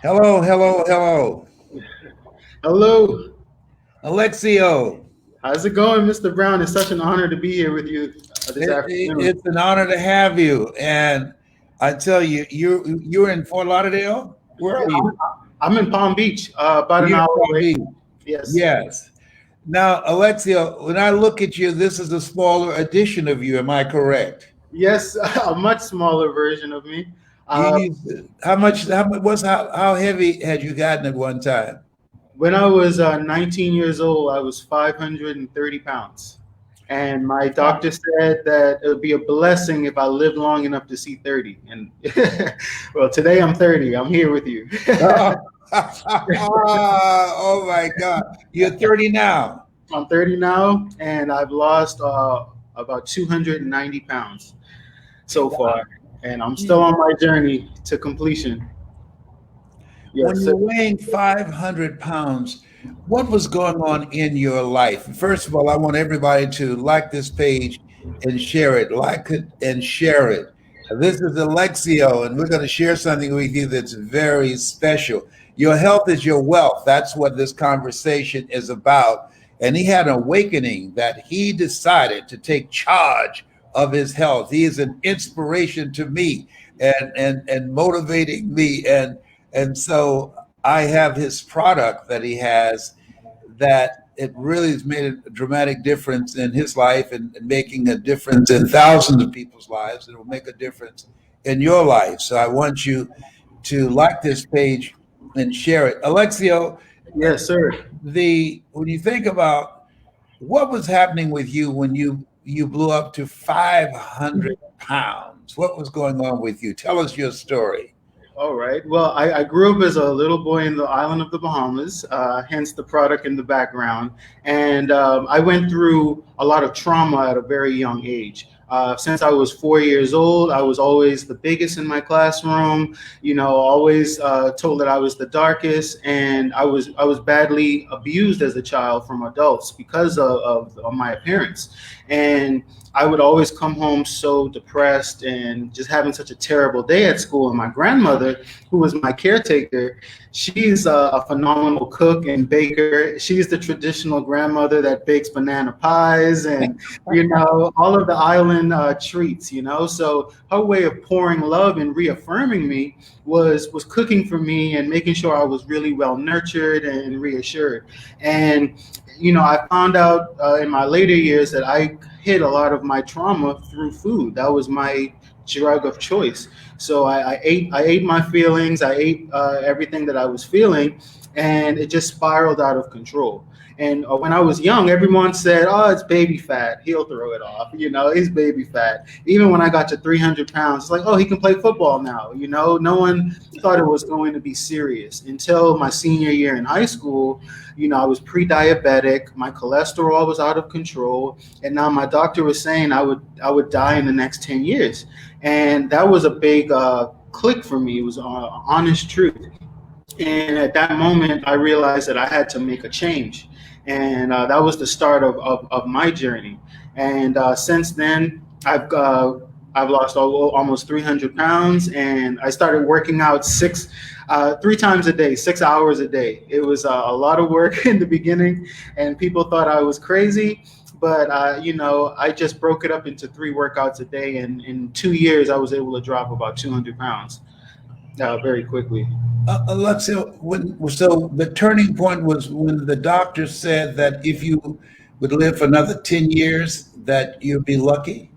Hello, hello, hello. Hello. Alexiou, How's it going, Mr. Brown? It's such an honor to be here with you this afternoon. it's an honor to have you. And I tell you, you're in Fort Lauderdale? Where Yeah, are you? I'm in Palm Beach, about an You're in hour Palm away. Beach. Yes. Yes. Now, Alexia, when I look at you, this is a smaller edition of you. Am I correct? Yes, a much smaller version of me. You Uh, used how much? How heavy had you gotten at one time? when I was 19 years old, I was 530 pounds. And my doctor said that it would be a blessing if I lived long enough to see 30. And well, today I'm 30. I'm here with you. Oh my God! You're 30 now. I'm 30 now, and I've lost about 290 pounds so far, and I'm still on my journey to completion. When Yes, you're weighing 500 pounds, what was going on in your life? First of all, I want everybody to like this page and share it. Like it and share it. This is Alexio, and we're going to share something with you that's very special. Your health is your wealth. That's what this conversation is about. And he had an awakening that he decided to take charge of his health. He is an inspiration to me and motivating me. And so I have his product that he has that it really has made a dramatic difference in his life and making a difference in thousands of people's lives. It will make a difference in your life. So I want you to like this page and share it. Alexio, yes, sir. the when you think about what was happening with you when you blew up to 500 pounds, what was going on with you? Tell us your story. All right. Well, I grew up as a little boy in the island of the Bahamas, hence the product in the background. And I went through a lot of trauma at a very young age. Since I was 4 years old, I was always the biggest in my classroom. Always told that I was the darkest, and I was badly abused as a child from adults because of my appearance. And I would always come home so depressed and just having such a terrible day at school. And my grandmother, who was my caretaker, she's a phenomenal cook and baker. She's the traditional grandmother that bakes banana pies and, all of the island treats, So her way of pouring love and reaffirming me was cooking for me and making sure I was really well nurtured and reassured. And I found out in my later years that I hid a lot of my trauma through food. That was my drug of choice. So I ate my feelings. I ate everything that I was feeling, and it just spiraled out of control. And when I was young, everyone said, "Oh, it's baby fat. He'll throw it off. He's baby fat." Even when I got to 300 pounds, it's like, "Oh, he can play football now." No one thought it was going to be serious until my senior year in high school. I was pre-diabetic. My cholesterol was out of control, and now my doctor was saying I would die in the next 10 years, and that was a big click for me. It was honest truth. And at that moment, I realized that I had to make a change. And that was the start of my journey. And since then, I've lost almost 300 pounds, and I started working out 3 times a day, 6 hours a day. It was a lot of work in the beginning, and people thought I was crazy. But I just broke it up into 3 workouts a day, and in 2 years, I was able to drop about 200 pounds very quickly. Alexia, so the turning point was when the doctor said that if you would live for another 10 years, that you'd be lucky.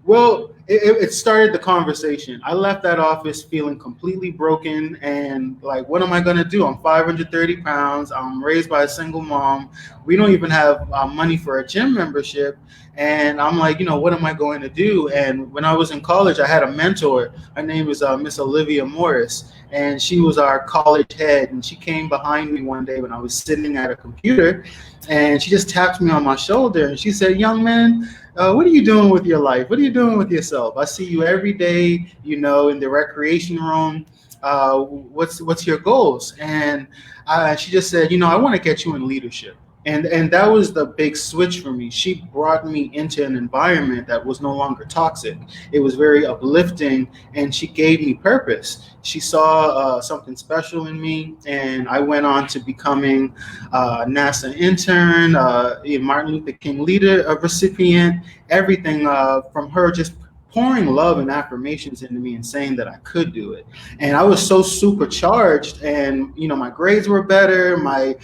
Well, it started the conversation. I left that office feeling completely broken and like, what am I going to do? I'm 530 pounds. I'm raised by a single mom. We don't even have money for a gym membership. And I'm like, what am I going to do? And when I was in college, I had a mentor. Her name is Miss Olivia Morris. And she was our college head. And she came behind me one day when I was sitting at a computer. And she just tapped me on my shoulder. And she said, "Young man, what are you doing with your life? What are you doing with yourself? I see you every day, in the recreation room. What's your goals?" And she just said, "I want to get you in leadership." And that was the big switch for me. She brought me into an environment that was no longer toxic. It was very uplifting, and she gave me purpose. She saw something special in me, and I went on to becoming a NASA intern, a Martin Luther King leader, a recipient. Everything from her just pouring love and affirmations into me and saying that I could do it. And I was so supercharged, and my grades were better, my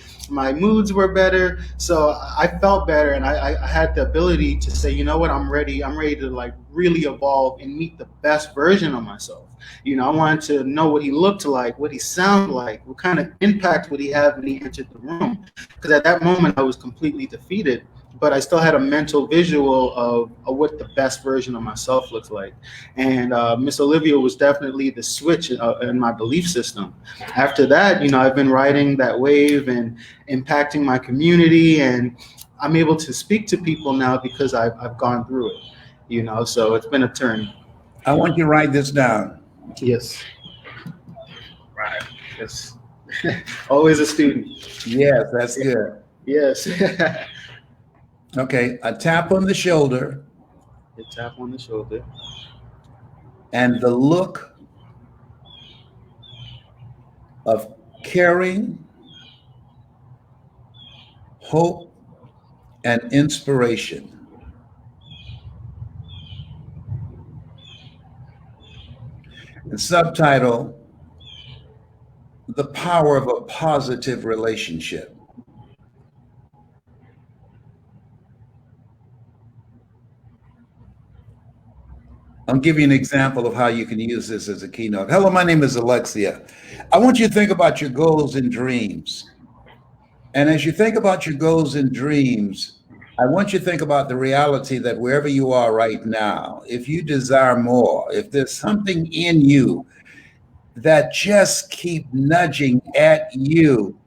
moods were better, so I felt better, and I had the ability to say, you know what, I'm ready to like really evolve and meet the best version of myself. I wanted to know what he looked like, what he sounded like, what kind of impact would he have when he entered the room, because at that moment I was completely defeated, but I still had a mental visual of what the best version of myself looks like. And Miss Olivia was definitely the switch in my belief system. After that, I've been riding that wave and impacting my community, and I'm able to speak to people now because I've gone through it. So it's been a turn. I want you to write this down. Yes. Right. Yes. Always a student. Yes, that's good. Yes. Okay, a tap on the shoulder A tap on the shoulder. and the look of caring, hope, and inspiration. And subtitle, The Power of a Positive Relationship. I'll give you an example of how you can use this as a keynote. Hello, my name is Alexia. I want you to think about your goals and dreams. And as you think about your goals and dreams, I want you to think about the reality that wherever you are right now, if you desire more, if there's something in you that just keep nudging at you,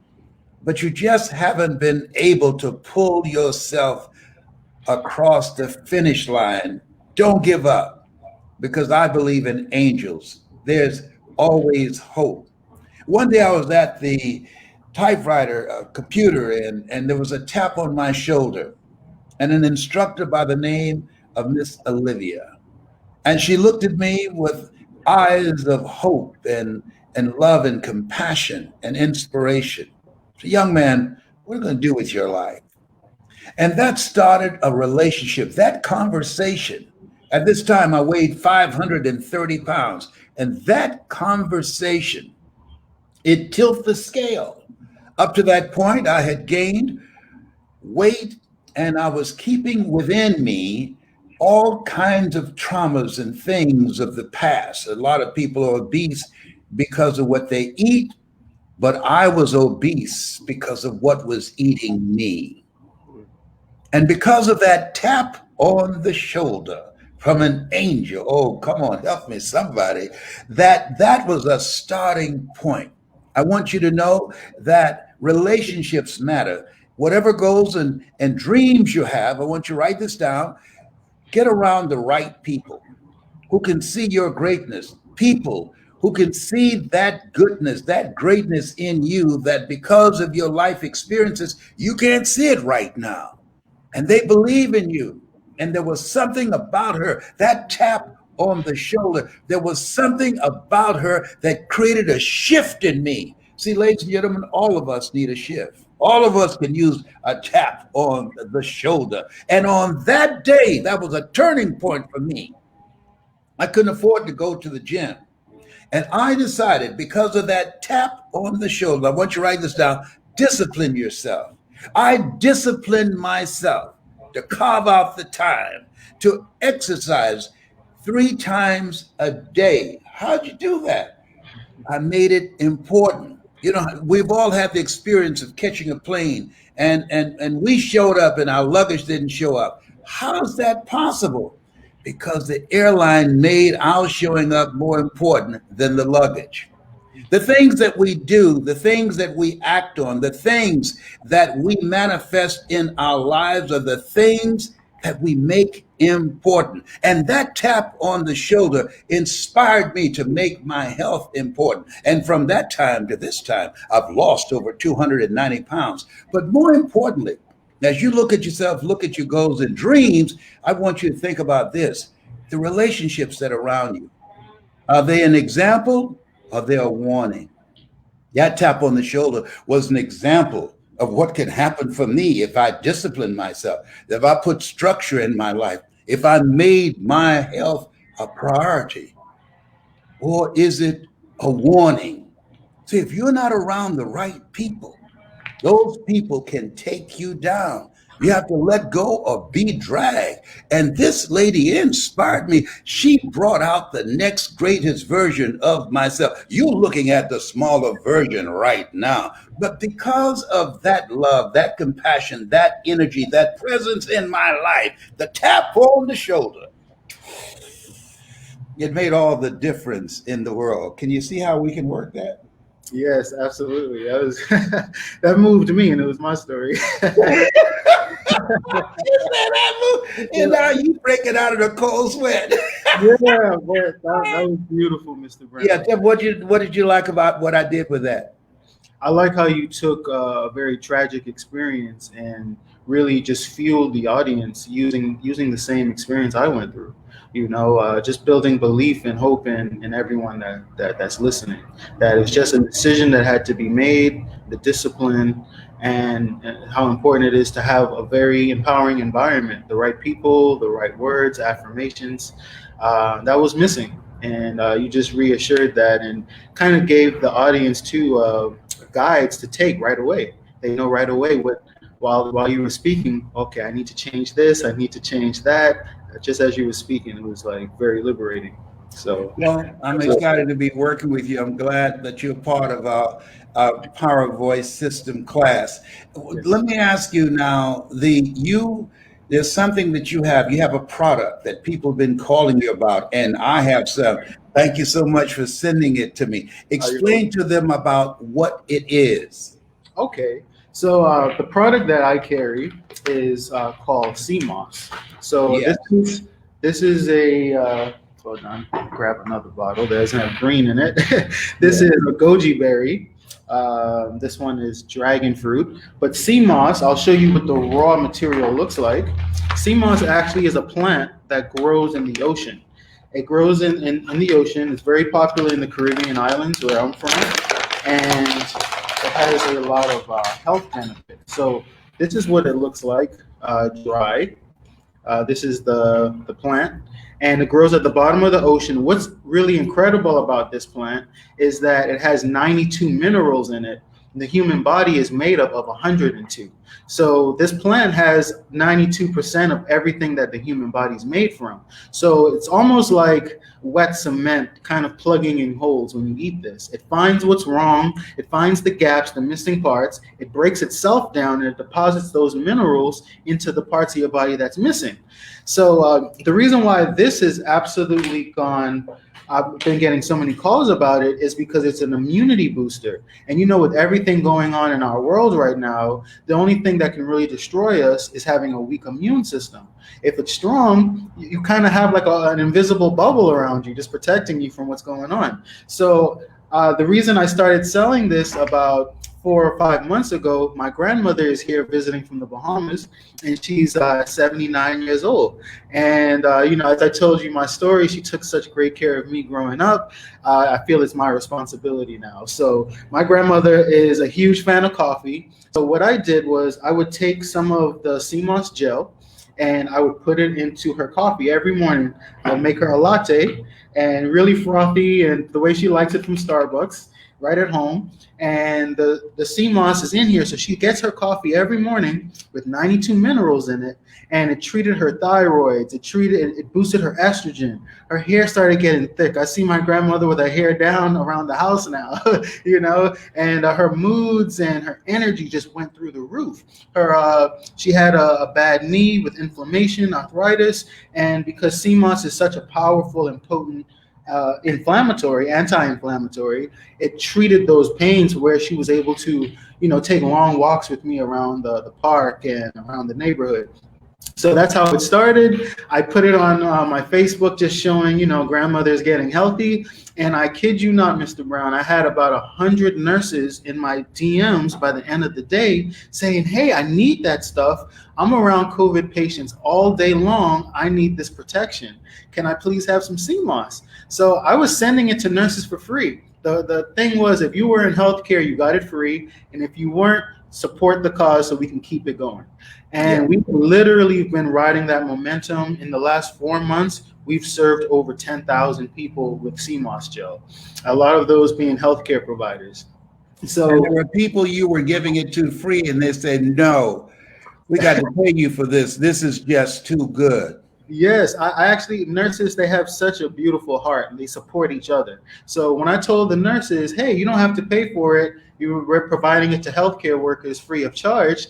but you just haven't been able to pull yourself across the finish line, don't give up, because I believe in angels. There's always hope. One day I was at the typewriter computer, and there was a tap on my shoulder, and an instructor by the name of Miss Olivia. And she looked at me with eyes of hope and love and compassion and inspiration. So, young man, what are you going to do with your life? And that started a relationship, that conversation. At this time, I weighed 530 pounds. And that conversation, it tilted the scale. Up to that point, I had gained weight, and I was keeping within me all kinds of traumas and things of the past. A lot of people are obese because of what they eat, but I was obese because of what was eating me. And because of that tap on the shoulder from an angel, oh, come on, help me, somebody, that was a starting point. I want you to know that relationships matter. Whatever goals and dreams you have, I want you to write this down. Get around the right people who can see your greatness, people who can see that goodness, that greatness in you, that because of your life experiences, you can't see it right now. And they believe in you. And there was something about her, that tap on the shoulder, there was something about her that created a shift in me. See, ladies and gentlemen, all of us need a shift. All of us can use a tap on the shoulder. And on that day, that was a turning point for me. I couldn't afford to go to the gym. And I decided, because of that tap on the shoulder, I want you to write this down, discipline yourself. I disciplined myself to carve out the time to exercise 3 times a day. How'd you do that? I made it important. We've all had the experience of catching a plane and we showed up and our luggage didn't show up. How is that possible? Because the airline made our showing up more important than the luggage. The things that we do, the things that we act on, the things that we manifest in our lives are the things that we make important. And that tap on the shoulder inspired me to make my health important. And from that time to this time, I've lost over 290 pounds. But more importantly, As you look at yourself, look at your goals and dreams, I want you to think about this: the relationships that are around you. Are they an example? Or are they a warning? That tap on the shoulder was an example of what can happen for me if I discipline myself, if I put structure in my life, if I made my health a priority. Or is it a warning? See, if you're not around the right people, those people can take you down. You have to let go or be dragged. And this lady inspired me. She brought out the next greatest version of myself. You're looking at the smaller version right now. But because of that love, that compassion, that energy, that presence in my life, the tap on the shoulder, it made all the difference in the world. Can you see how we can work that? Yes, absolutely. That was that moved me, and it was my story. And now you break it out of the cold sweat. Yeah, boy, that was beautiful, Mr. Yeah, Brown. Tim, what did you like about what I did with that? I like how you took a very tragic experience and really just fueled the audience using the same experience I went through. Just building belief and hope in everyone that's listening. That it's just a decision that had to be made, the discipline, and how important it is to have a very empowering environment, the right people, the right words, affirmations. That was missing. And you just reassured that and kind of gave the audience two guides to take right away. They know right away what while you were speaking. Okay, I need to change this. I need to change that. Just as you were speaking, it was like very liberating. So, Well, I'm so excited to be working with you. I'm glad that you're part of our Power Voice System class. yes. Let me ask you now, there's something that you have. You have a product that people have been calling you about, and I have some. Thank you so much for sending it to me. Are you Explain to them about what it is. okay? So the product that I carry is called CMOS. So Yeah. this is a hold on, grab another bottle. That doesn't have green in it. This Yeah. is a goji berry. This one is dragon fruit. But sea moss, I'll show you what the raw material looks like. Sea moss actually is a plant that grows in the ocean. It grows in the ocean. It's very popular in the Caribbean islands where I'm from. And it has a lot of health benefits. So this is what it looks like dry. This is the plant, and it grows at the bottom of the ocean. What's really incredible about this plant is that it has 92 minerals in it. The human body is made up of 102. So this plant has 92% of everything that the human body is made from. So it's almost like wet cement kind of plugging in holes when you eat this. It finds what's wrong, it finds the gaps, the missing parts, it breaks itself down and it deposits those minerals into the parts of your body that's missing. So the reason why this is absolutely gone, I've been getting so many calls about it, is because it's an immunity booster. And with everything going on in our world right now, the only thing that can really destroy us is having a weak immune system. If it's strong, you kind of have like an invisible bubble around you, just protecting you from what's going on. So the reason I started selling this about 4 or 5 months ago, my grandmother is here visiting from the Bahamas, and she's 79 years old. And as I told you my story, she took such great care of me growing up. I feel it's my responsibility now. So my grandmother is a huge fan of coffee. So what I did was I would take some of the CMOS gel and I would put it into her coffee every morning. I'd make her a latte and really frothy and the way she likes it from Starbucks right at home. And the CMOS is in here. So she gets her coffee every morning with 92 minerals in it. And it treated her thyroids. It boosted her estrogen. Her hair started getting thick. I see my grandmother with her hair down around the house now, and her moods and her energy just went through the roof. She had a bad knee with inflammation, arthritis, and because CMOS is such a powerful and potent anti-inflammatory, it treated those pains where she was able to, take long walks with me around the park and around the neighborhood. So that's how it started. I put it on my Facebook, just showing, grandmothers getting healthy. And I kid you not, Mr. Brown, I had about 100 nurses in my DMs by the end of the day saying, hey, I need that stuff. I'm around COVID patients all day long. I need this protection. Can I please have some CMOS? So I was sending it to nurses for free. The thing was, if you were in healthcare, you got it free. And if you weren't, support the cause so we can keep it going. And we've literally been riding that momentum. In the last 4 months, we've served over 10,000 people with CMOS gel, a lot of those being healthcare providers. So and there were people you were giving it to free, and they said, no, we got to pay you for this. This is just too good. yes, I actually, nurses, they have such a beautiful heart and they support each other. So when I told the nurses, hey, you don't have to pay for it, we're providing it to healthcare workers free of charge,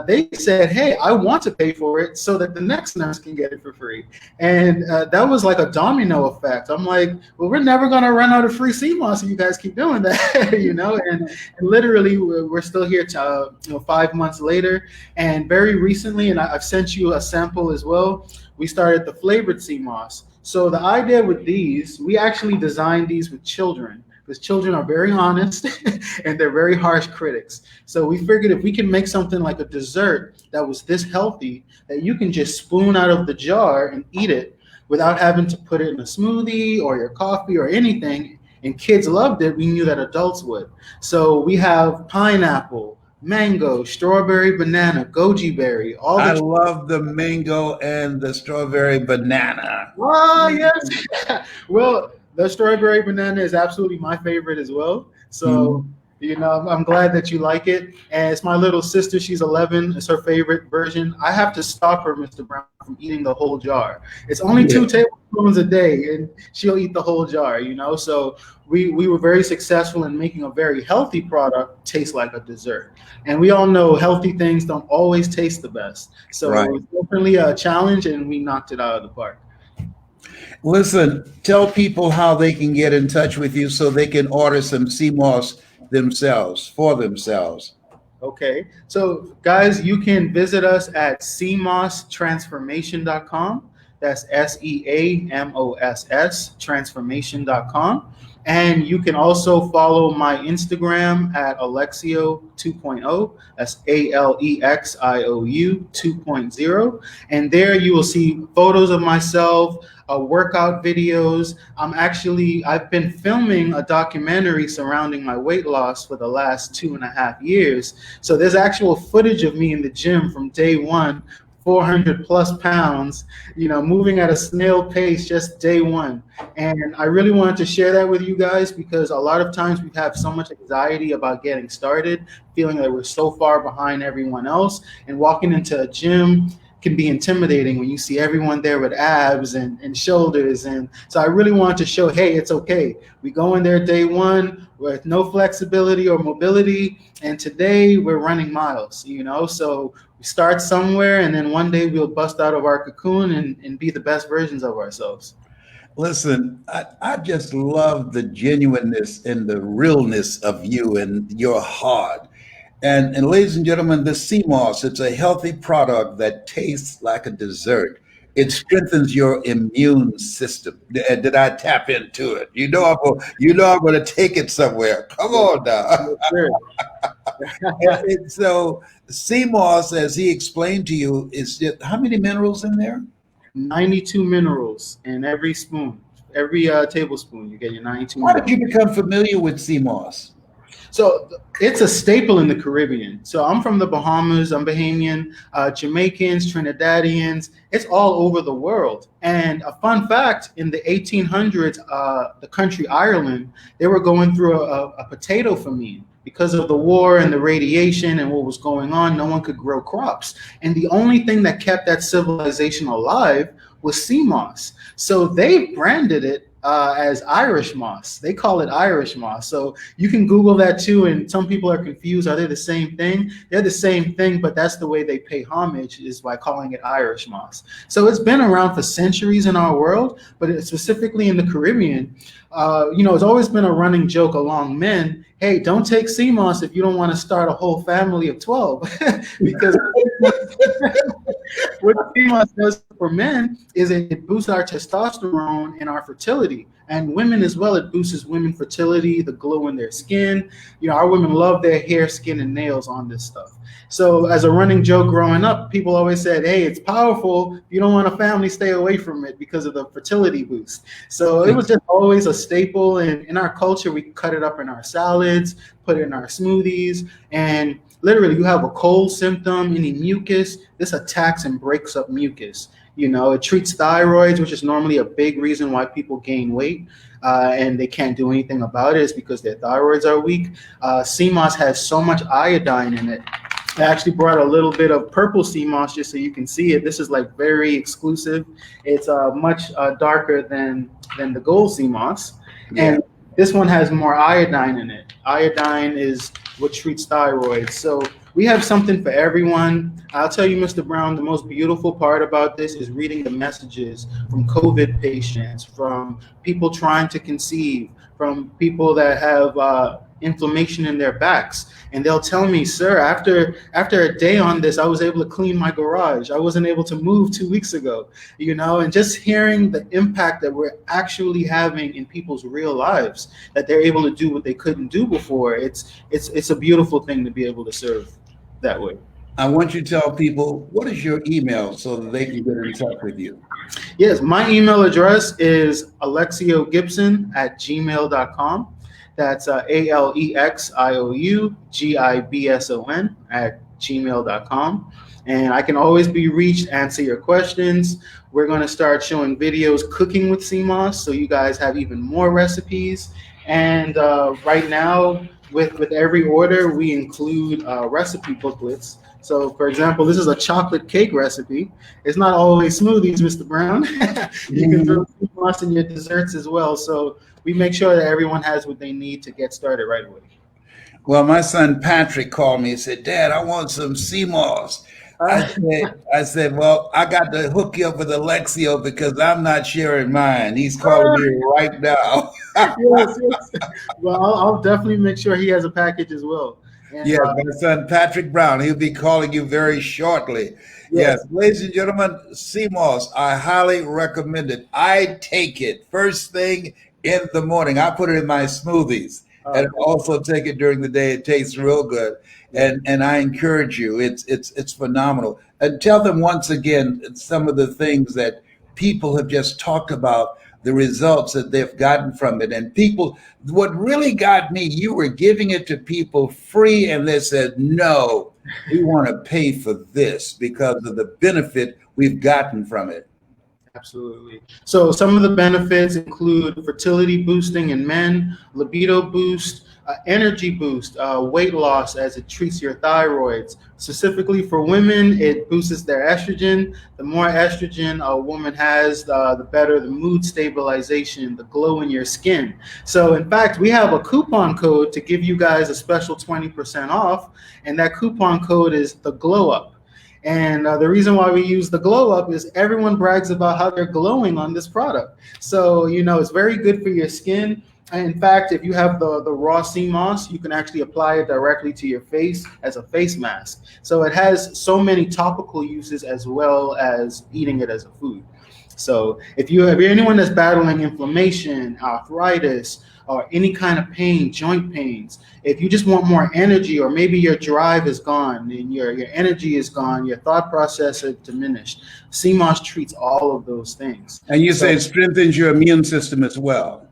they said, hey, I want to pay for it so that the next nurse can get it for free. And that was like a domino effect. I'm like, well, we're never going to run out of free CMOS if you guys keep doing that, and literally we're still here 5 months later. And very recently, and I've sent you a sample as well, we started the flavored CMOS. So the idea with these, we actually designed these with children, because children are very honest and they're very harsh critics. So we figured if we can make something like a dessert that was this healthy, that you can just spoon out of the jar and eat it without having to put it in a smoothie or your coffee or anything, and kids loved it, we knew that adults would. So we have pineapple, mango, strawberry, banana, goji berry. I love the mango and the strawberry banana. Oh, yes. Well, the strawberry banana is absolutely my favorite as well. So, I'm glad that you like it. And it's my little sister. She's 11. It's her favorite version. I have to stop her, Mr. Brown, from eating the whole jar. It's only 2 tablespoons a day, and she'll eat the whole jar, So we were very successful in making a very healthy product taste like a dessert. And we all know healthy things don't always taste the best. So It was definitely a challenge, and we knocked it out of the park. Listen, tell people how they can get in touch with you so they can order some CMOS for themselves. Okay, so guys, you can visit us at cmostransformation.com. That's SEAMOSS transformation.com. And you can also follow my Instagram at Alexiou 2.0. That's ALEXIOU 2.0. And there you will see photos of myself, workout videos. I've been filming a documentary surrounding my weight loss for the last 2.5 years. So there's actual footage of me in the gym from day one, 400 plus pounds, moving at a snail pace just day one. And I really wanted to share that with you guys, because a lot of times we have so much anxiety about getting started, feeling that we're so far behind everyone else, and walking into a gym can be intimidating when you see everyone there with abs and shoulders. And so I really wanted to show, hey, it's okay. We go in there day one with no flexibility or mobility, and today we're running miles, so we start somewhere, and then one day we'll bust out of our cocoon and be the best versions of ourselves. Listen, I just love the genuineness and the realness of you and your heart. And ladies and gentlemen, the CMOS, it's a healthy product that tastes like a dessert. It strengthens your immune system. Did I tap into it? I'm going to take it somewhere. Come on now. And so CMOS, as he explained to you, is just how many minerals in there? 92 minerals in every spoon. Every tablespoon, you get your 92 How minerals. did you become familiar with CMOS? So it's a staple in the Caribbean. So I'm from the Bahamas, I'm Bahamian, Jamaicans, Trinidadians, it's all over the world. And a fun fact, in the 1800s, the country Ireland, they were going through a potato famine. Because of the war and the radiation and what was going on, no one could grow crops. And the only thing that kept that civilization alive was sea moss. So they branded it as Irish moss. They call it Irish moss. So you can Google that too, and some people are confused. Are they the same thing? They're the same thing, but that's the way they pay homage, is by calling it Irish moss. So it's been around for centuries in our world, but specifically in the Caribbean, it's always been a running joke among men. Hey, don't take sea moss if you don't want to start a whole family of 12, because What CMOS does for men is it boosts our testosterone and our fertility. And women as well, it boosts women fertility, the glow in their skin. You know, our women love their hair, skin, and nails on this stuff. So as a running joke growing up, people always said, hey, it's powerful. If you don't want a family, stay away from it because of the fertility boost. So it was just always a staple. And in our culture, we cut it up in our salads, put it in our smoothies, and literally you have a cold symptom, any mucus, this attacks and breaks up mucus. You know, it treats thyroids, which is normally a big reason why people gain weight, and they can't do anything about it. It's because their thyroids are weak. CMOS has so much iodine in it. I actually brought a little bit of purple CMOS just so you can see it. This is like very exclusive. It's much darker than the gold CMOS. Yeah. And this one has more iodine in it. Iodine is what treats thyroid. So we have something for everyone. I'll tell you, Mr. Brown, the most beautiful part about this is reading the messages from COVID patients, from people trying to conceive, from people that have inflammation in their backs. And they'll tell me, sir, after a day on this, I was able to clean my garage. I wasn't able to move 2 weeks ago, you know, and just hearing the impact that we're actually having in people's real lives, that they're able to do what they couldn't do before. It's a beautiful thing to be able to serve that way. I want you to tell people, what is your email so that they can get in touch with you? Yes, my email address is alexiogibson@gmail.com. That's ALEXIOUGIBSON@gmail.com. And I can always be reached, answer your questions. We're going to start showing videos cooking with CMOS, so you guys have even more recipes. And right now, with every order, we include recipe booklets. So, for example, this is a chocolate cake recipe. It's not always smoothies, Mr. Brown. You can throw CMOS in your desserts as well. So we make sure that everyone has what they need to get started right away. Well, my son Patrick called me and said, Dad, I want some CMOS. I said, well, I got to hook you up with Alexiou because I'm not sharing mine. He's calling me right now. Yes. Well, I'll definitely make sure he has a package as well. And, yes, my son Patrick Brown. He'll be calling you very shortly. Yes, ladies and gentlemen, CMOS, I highly recommend it. I take it first thing in the morning. I put it in my smoothies. And also take it during the day. It tastes real good, and I encourage you. It's phenomenal. And tell them once again some of the things that people have just talked about, the results that they've gotten from it. And people, what really got me, you were giving it to people free, and they said, "No, we want to pay for this because of the benefit we've gotten from it." Absolutely. So some of the benefits include fertility boosting in men, libido boost, energy boost, weight loss as it treats your thyroids. Specifically for women, it boosts their estrogen. The more estrogen a woman has, the better the mood stabilization, the glow in your skin. So in fact, we have a coupon code to give you guys a special 20% off, and that coupon code is the Glow Up. And the reason why we use the Glow Up is everyone brags about how they're glowing on this product. So, you know, it's very good for your skin. And in fact, if you have the raw CMOS, you can actually apply it directly to your face as a face mask. So it has so many topical uses as well as eating it as a food. So if you're anyone that's battling inflammation, arthritis, or any kind of pain, joint pains, if you just want more energy, or maybe your drive is gone and your energy is gone, your thought process is diminished, CMOS treats all of those things. And you say it strengthens your immune system as well.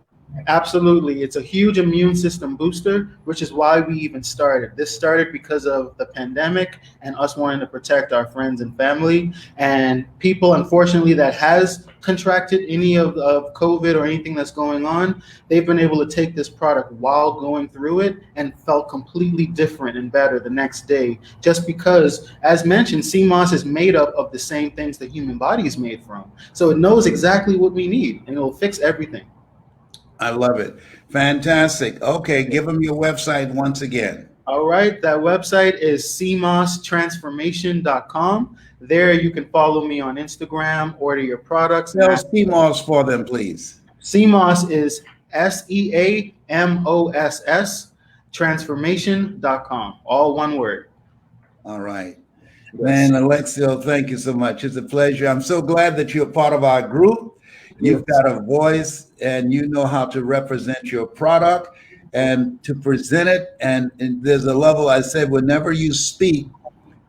Absolutely. It's a huge immune system booster, which is why we even started. This started because of the pandemic and us wanting to protect our friends and family. And people, unfortunately, that has contracted any of COVID or anything that's going on, they've been able to take this product while going through it and felt completely different and better the next day. Just because, as mentioned, CMOS is made up of the same things the human body is made from. So it knows exactly what we need, and it'll fix everything. I love it. Fantastic. Okay, give them your website once again. All right, that website is cmostransformation.com. There you can follow me on Instagram, order your products. Tell CMOS for them, please. CMOS is SEAMOSS, transformation.com, all one word. All right. Man, Yes. Alexiou, thank you so much. It's a pleasure. I'm so glad that you're part of our group. You've Yes. got a voice and you know how to represent your product and to present it. And there's a level I said, whenever you speak,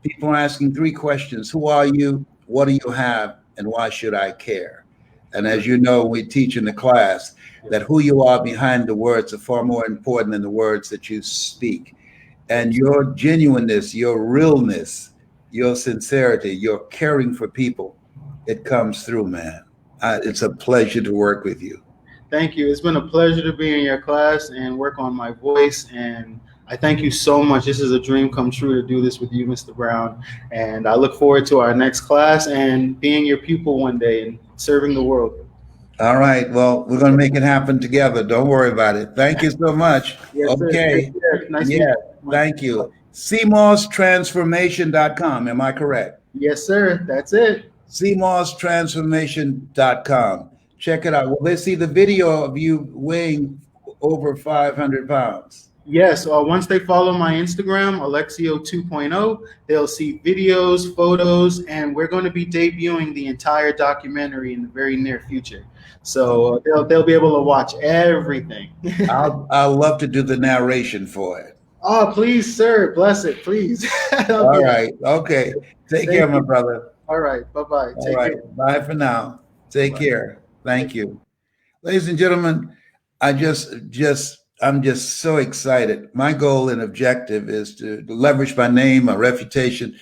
people are asking three questions. Who are you? What do you have? And why should I care? And as you know, we teach in the class that who you are behind the words are far more important than the words that you speak. And Yes. your genuineness, your realness, your sincerity, your caring for people, it comes through, man. It's a pleasure to work with you. Thank you. It's been a pleasure to be in your class and work on my voice. And I thank you so much. This is a dream come true to do this with you, Mr. Brown. And I look forward to our next class and being your pupil one day and serving the world. All right. Well, we're going to make it happen together. Don't worry about it. Thank you so much. Yes, sir. Okay. Take care. Nice Yeah. meeting you. Thank you. CMOStransformation.com. Am I correct? Yes, sir. That's it. CMOStransformation.com. Check it out. Will they see the video of you weighing over 500 pounds? Yes, once they follow my Instagram, Alexiou 2.0, they'll see videos, photos, and we're going to be debuting the entire documentary in the very near future. So they'll be able to watch everything. I'll love to do the narration for it. Oh, please, sir, bless it, please. All Okay. right. Okay. Take care, Thank my you. brother. All right. Bye-bye. All Take right. care. Bye for now. Take Bye-bye. care. Thank you. Ladies and gentlemen, I'm just so excited. My goal and objective is to leverage my name, my reputation,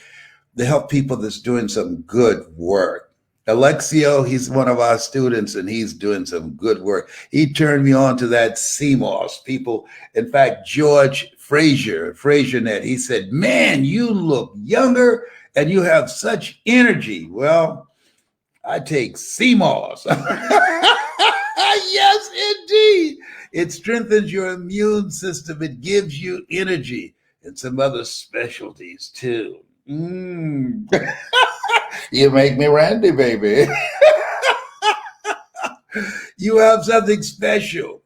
to help people that's doing some good work. Alexio, he's one of our students and he's doing some good work. He turned me on to that CMOS people. In fact, George FrazierNet, he said, man, you look younger and you have such energy. Well, I take CMOS. Yes, indeed. It strengthens your immune system. It gives you energy and some other specialties too. Mm. You make me randy, baby. You have something special.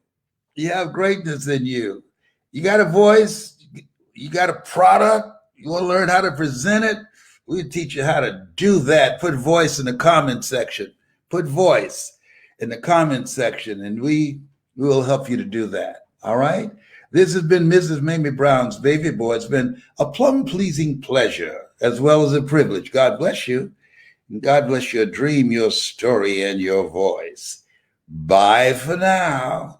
You have greatness in you. You got a voice. You got a product. You want to learn how to present it. We'll teach you how to do that. Put voice in the comment section. Put voice in the comment section, and we will help you to do that. All right? This has been Mrs. Mamie Brown's Baby Boy. It's been a plum-pleasing pleasure as well as a privilege. God bless you. And God bless your dream, your story, and your voice. Bye for now.